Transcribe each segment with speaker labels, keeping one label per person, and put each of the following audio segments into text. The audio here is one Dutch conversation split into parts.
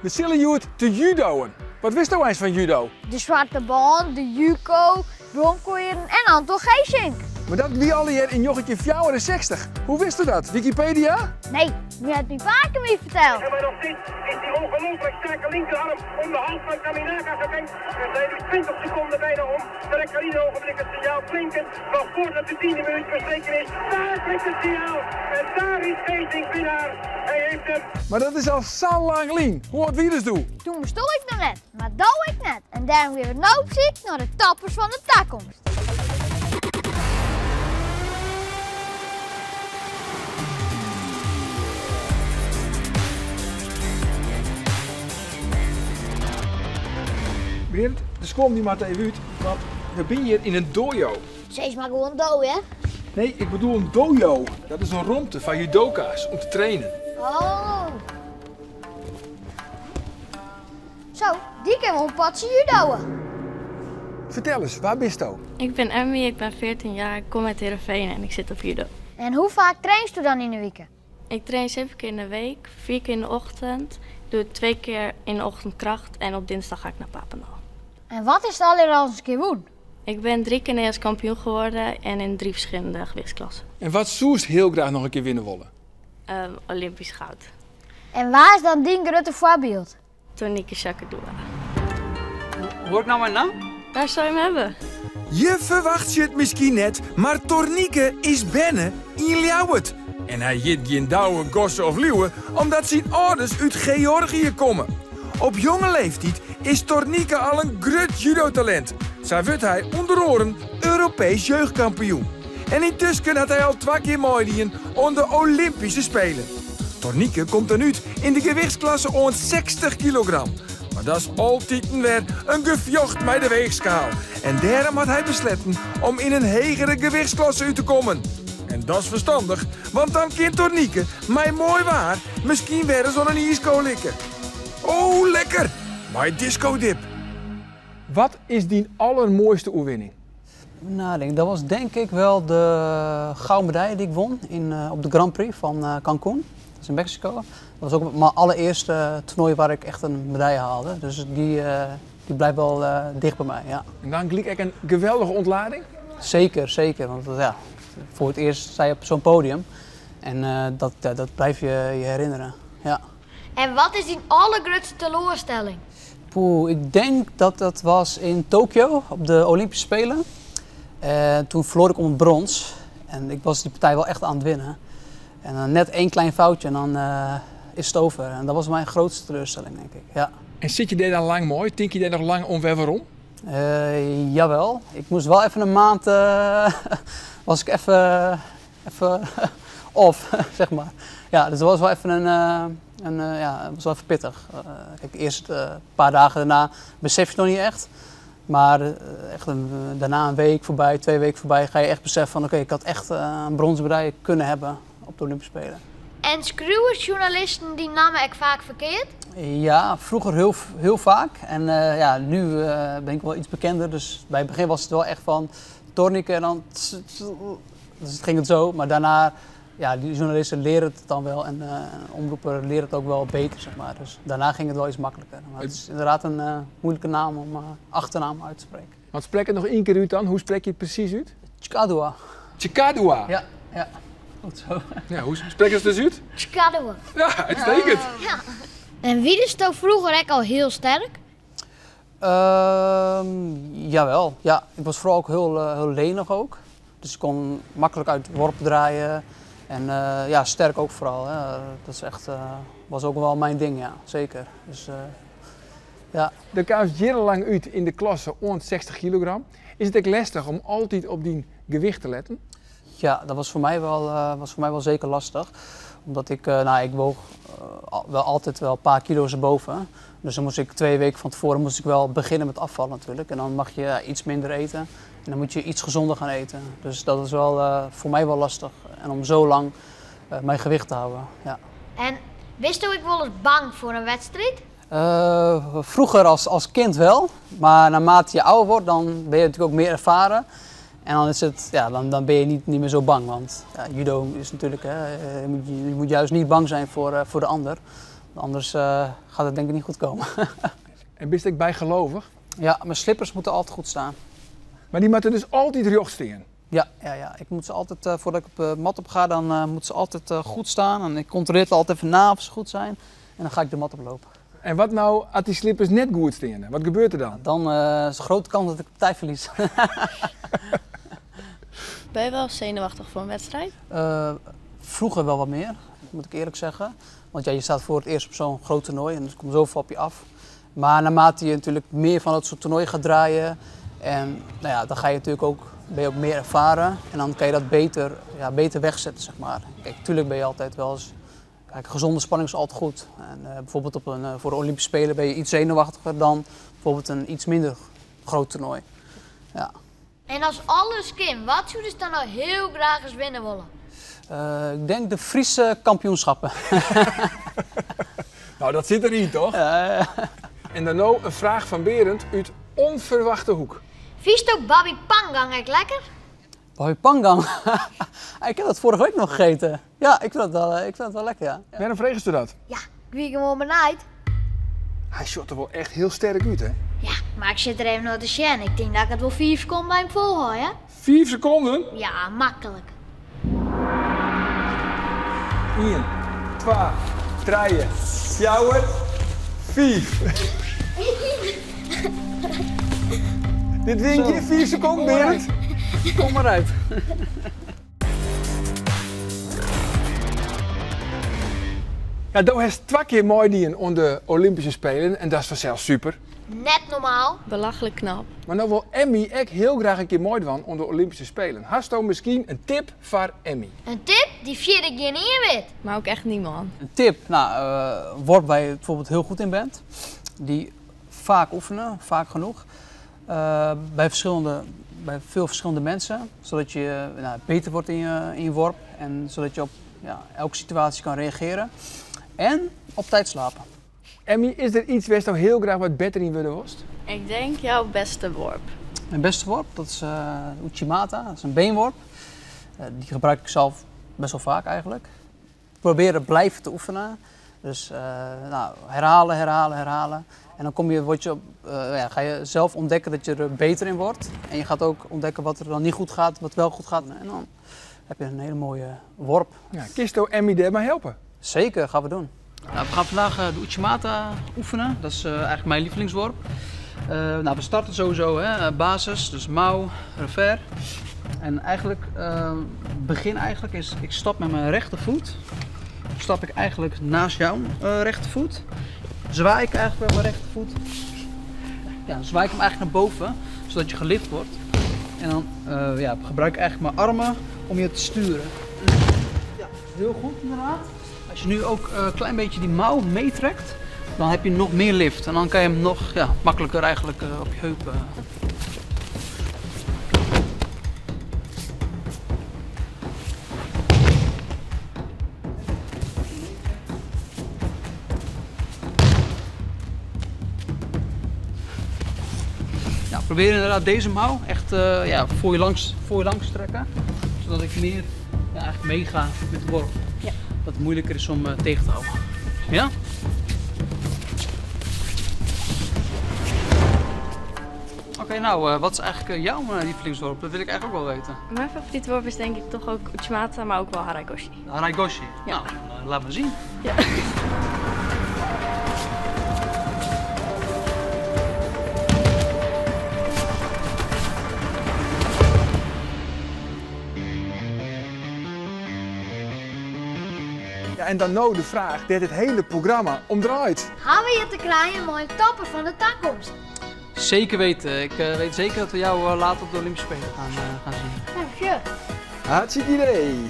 Speaker 1: We zullen je het te judoën. Wat wist nou eens van judo?
Speaker 2: De zwarte band, de juco, bromkoeieren en Anton Geesink.
Speaker 1: Maar dat wie al hier in jochetje 64. Hoe wist u dat? Wikipedia?
Speaker 2: Nee, je hebt niet vaker meer verteld.
Speaker 3: Maar nog steeds is die ongelooflijk sterke linkerarm om de hals van Kaminaka gekend. Er zijn nu 20 seconden bijna om. Dan kan ieder ogenblik het signaal klinken. Maar voordat de 10e minuut verstreken is, daar klinkt het signaal. En daar is Geesink winnaar. Hij heeft hem.
Speaker 1: Maar dat is al zo lang lien. Hoe oud wie dus doe?
Speaker 2: Toen bestond ik nog net, maar dat ik net. En daarom weer nou op ziek naar de tappers van de toekomst.
Speaker 1: Berend, de school die maakt even uit, want we zijn hier in een dojo.
Speaker 2: Zeg maar gewoon dood, hè?
Speaker 1: Nee, ik bedoel een dojo. Dat is een ruimte van judoka's om te trainen.
Speaker 2: Oh. Zo, die kan wel een patje judoën.
Speaker 1: Vertel eens, waar bist u?
Speaker 4: Ik ben Emmy, ik ben 14 jaar, ik kom uit Heerenveen en ik zit op judo.
Speaker 2: En hoe vaak trainst u dan in de week?
Speaker 4: Ik train 7 keer in de week, 4 keer in de ochtend. Ik doe het 2 keer in de ochtend kracht en op dinsdag ga ik naar Papendal.
Speaker 2: En wat is het al al eens een keer doen?
Speaker 4: Ik ben 3 keer Nederlands kampioen geworden en in 3 verschillende gewichtsklassen.
Speaker 1: En wat zoest heel graag nog een keer winnen willen?
Speaker 4: Olympisch goud.
Speaker 2: En waar is dan die grote voorbeeld?
Speaker 4: Tonieke Chakadua.
Speaker 5: Hoor ik nou mijn naam?
Speaker 4: Daar zou je hem hebben.
Speaker 6: Je verwacht je het misschien net, maar Tornieke is binnen in Ljouwert. En hij jit geen douwe, gossen of leeuwen, omdat zijn ouders uit Georgië komen. Op jonge leeftijd is Tornieke al een groot judotalent. Zo wordt hij onder oren Europees jeugdkampioen. En intussen had hij al 2 keer meedoen aan de Olympische Spelen. Tornieke komt dan uit in de gewichtsklasse aan 60 kilogram. Maar dat is altijd weer een gevocht met de weegschaal. En daarom had hij besloten om in een hogere gewichtsklasse uit te komen. En dat is verstandig, want dan kan Tornieke mij mooi waar misschien weer zo'n ijsko likken. Oh, lekker! My disco dip.
Speaker 1: Wat is die allermooiste oefening?
Speaker 5: Nou, dat was denk ik wel de gouden medaille die ik won op de Grand Prix van Cancún. Dat is in Mexico. Dat was ook mijn allereerste toernooi waar ik echt een medaille haalde. Dus die blijft wel dicht bij mij, ja.
Speaker 1: En dan klik ik een geweldige ontlading.
Speaker 5: Zeker, zeker. Want ja, voor het eerst sta je op zo'n podium. En dat blijf je herinneren, ja.
Speaker 2: En wat is die allergrootste teleurstelling?
Speaker 5: Ik denk dat dat was in Tokio op de Olympische Spelen. Toen verloor ik om het brons. En ik was die partij wel echt aan het winnen. En dan net 1 klein foutje en dan is het over. En dat was mijn grootste teleurstelling, denk ik. Ja.
Speaker 1: En zit je daar dan lang mooi? Denk je daar nog lang om waarom?
Speaker 5: Jawel. Ik moest wel even een maand, was ik even off, zeg maar. Ja, dus dat was wel even het was wel even pittig. Kijk, de eerste paar dagen daarna besef je het nog niet echt. Maar echt daarna een week voorbij, 2 weken voorbij, ga je echt beseffen van oké, ik had echt een bronzen medaille kunnen hebben op de Olympische Spelen.
Speaker 2: En schreeuwen journalisten die namen ik vaak verkeerd?
Speaker 5: Ja, vroeger heel vaak. En ja, nu ben ik wel iets bekender. Dus bij het begin was het wel echt van Tornieke en dan dus het ging het zo. Maar daarna, ja, die journalisten leren het dan wel en omroeper leren het ook wel beter, zeg maar. Dus daarna ging het wel iets makkelijker. Maar het is inderdaad een moeilijke naam om achternaam uit te spreken.
Speaker 1: Want spreek het nog 1 keer uit dan. Hoe spreek je het precies uit?
Speaker 5: Chikadua.
Speaker 1: Chikadua.
Speaker 5: Ja, ja. Goed zo.
Speaker 1: Ja, hoe spreek je het dus uit?
Speaker 2: Chikadua.
Speaker 1: Ja, uitstekend.
Speaker 2: Ja. En wie is toch vroeger ook al heel sterk?
Speaker 5: Jawel. Ja, ik was vooral ook heel lenig ook. Dus ik kon makkelijk uit worpen draaien. En ja, sterk ook vooral. Hè. Dat is echt, was ook wel mijn ding, ja. Zeker. Dus, ja.
Speaker 1: De kaas jarenlang uit in de klasse 60 kilogram. Is het ook lastig om altijd op die gewicht te letten?
Speaker 5: Ja, dat was voor mij wel zeker lastig. Omdat ik woog wel altijd wel een paar kilo's erboven. Dus dan moest ik 2 weken van tevoren wel beginnen met afvallen natuurlijk. En dan mag je iets minder eten. En dan moet je iets gezonder gaan eten. Dus dat is wel voor mij wel lastig. En om zo lang mijn gewicht te houden. Ja.
Speaker 2: En wist u ik wel eens bang voor een wedstrijd?
Speaker 5: Vroeger als kind wel. Maar naarmate je ouder wordt, dan ben je natuurlijk ook meer ervaren. En dan, is het, ja, dan ben je niet meer zo bang. Want ja, judo is natuurlijk, je moet juist niet bang zijn voor de ander. Anders gaat het denk ik niet goed komen.
Speaker 1: En ben je bijgelovig?
Speaker 5: Ja, mijn slippers moeten altijd goed staan.
Speaker 1: Maar die moeten dus altijd recht staan.
Speaker 5: Ja. Ik moet ze altijd, voordat ik op de mat op ga, dan moeten ze altijd goed staan. En ik controleer het altijd even na of ze goed zijn. En dan ga ik de mat oplopen.
Speaker 1: En wat nou als die slippers net goed staan? Wat gebeurt er dan?
Speaker 5: Dan is de grote kans dat ik de tijd verlies.
Speaker 4: Ben je wel zenuwachtig voor een wedstrijd?
Speaker 5: Vroeger wel wat meer, moet ik eerlijk zeggen. Want ja, je staat voor het eerst op zo'n groot toernooi en er komt zoveel op je af. Maar naarmate je natuurlijk meer van dat soort toernooien gaat draaien, en nou ja, dan ga je natuurlijk ook, ben je ook meer ervaren. En dan kan je dat beter wegzetten, zeg maar. Kijk, natuurlijk ben je altijd wel eens... Kijk, gezonde spanning is altijd goed. En, bijvoorbeeld voor de Olympische Spelen ben je iets zenuwachtiger dan bijvoorbeeld een iets minder groot toernooi. Ja.
Speaker 2: En als alles kan, wat zou je dan nou heel graag eens winnen willen?
Speaker 5: Ik denk de Friese kampioenschappen.
Speaker 1: Nou, dat zit erin, toch? En dan nou een vraag van Berend uit onverwachte hoek.
Speaker 2: Vies ook Babi Pangang echt lekker?
Speaker 5: Babi Pangang? Ik heb dat vorige week nog gegeten. Ja, ik vind het wel lekker, ja.
Speaker 1: Waarom vreegst u dat?
Speaker 2: Ja, ik weet hem wel benauwd.
Speaker 1: Hij shot er wel echt heel sterk uit, hè?
Speaker 2: Ja, maar ik zit er even naar de sjen. Ik denk dat ik het wel 4 seconden bij hem volhoud, hè?
Speaker 1: 4 seconden?
Speaker 2: Ja, makkelijk.
Speaker 1: 1, 2, 3, 4, 5. Dit wint je 4 seconden, Berend.
Speaker 5: Kom maar uit.
Speaker 1: Ja, dat is 2 keer mooi die op de Olympische Spelen en dat is vanzelf super.
Speaker 2: Net normaal.
Speaker 4: Belachelijk knap.
Speaker 1: Maar nou wil Emmy echt heel graag een keer mooi doen op de Olympische Spelen. Hast u misschien een tip voor Emmy?
Speaker 2: Een tip die 4 keer niet weet.
Speaker 4: Maar ook echt niemand.
Speaker 5: Een tip, een worp waar je bijvoorbeeld heel goed in bent. Die vaak oefenen, vaak genoeg. Bij veel verschillende mensen. Zodat je beter wordt in je worp. En zodat je op elke situatie kan reageren. En op tijd slapen.
Speaker 1: Emmy, is er iets waar je heel graag wat beter in willen worst?
Speaker 4: Ik denk jouw beste worp.
Speaker 5: Mijn beste worp, dat is Uchimata. Dat is een beenworp. Die gebruik ik zelf best wel vaak eigenlijk. Proberen blijven te oefenen. Dus herhalen. En dan ga je zelf ontdekken dat je er beter in wordt. En je gaat ook ontdekken wat er dan niet goed gaat, wat wel goed gaat. En dan heb je een hele mooie worp.
Speaker 1: Ja, kist u Emmy daarbij helpen?
Speaker 5: Zeker, gaan we doen. Nou, we gaan vandaag de Uchimata oefenen. Dat is eigenlijk mijn lievelingsworp. We starten sowieso, basis, dus mouw, revers. En eigenlijk, begin eigenlijk is, ik stap met mijn rechtervoet. Stap ik eigenlijk naast jouw rechtervoet. Zwaai ik eigenlijk met mijn rechtervoet. Ja, zwaai ik hem eigenlijk naar boven, zodat je gelift wordt. En dan gebruik ik eigenlijk mijn armen om je te sturen. Ja, heel goed inderdaad. Als je nu ook een klein beetje die mouw meetrekt, dan heb je nog meer lift. En dan kan je hem nog makkelijker eigenlijk op je heup. Probeer inderdaad deze mouw echt voor je langs te trekken, zodat ik meer eigenlijk meega met de worp. Ja. Dat het moeilijker is om tegen te houden. Ja? Oké, nou, wat is eigenlijk jouw lievelingsworp? Dat wil ik eigenlijk ook wel weten.
Speaker 4: Mijn favoriete worp is denk ik toch ook Uchimata, maar ook wel Haraigoshi.
Speaker 5: Haraigoshi?
Speaker 4: Ja.
Speaker 5: Nou, laat me zien.
Speaker 4: Ja.
Speaker 1: Ja, en dan nou de vraag dat het hele programma omdraait.
Speaker 2: Gaan we hier te krijgen een mooie topper van de toekomst?
Speaker 5: Zeker weten. Ik weet zeker dat we jou later op de Olympische Spelen gaan zien.
Speaker 2: Dank je.
Speaker 1: Hartstikke idee.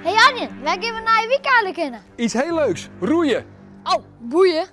Speaker 2: Hey Arjen, wij gaan naar je weekend kennen.
Speaker 1: Iets heel leuks. Roeien.
Speaker 2: Oh, boeien.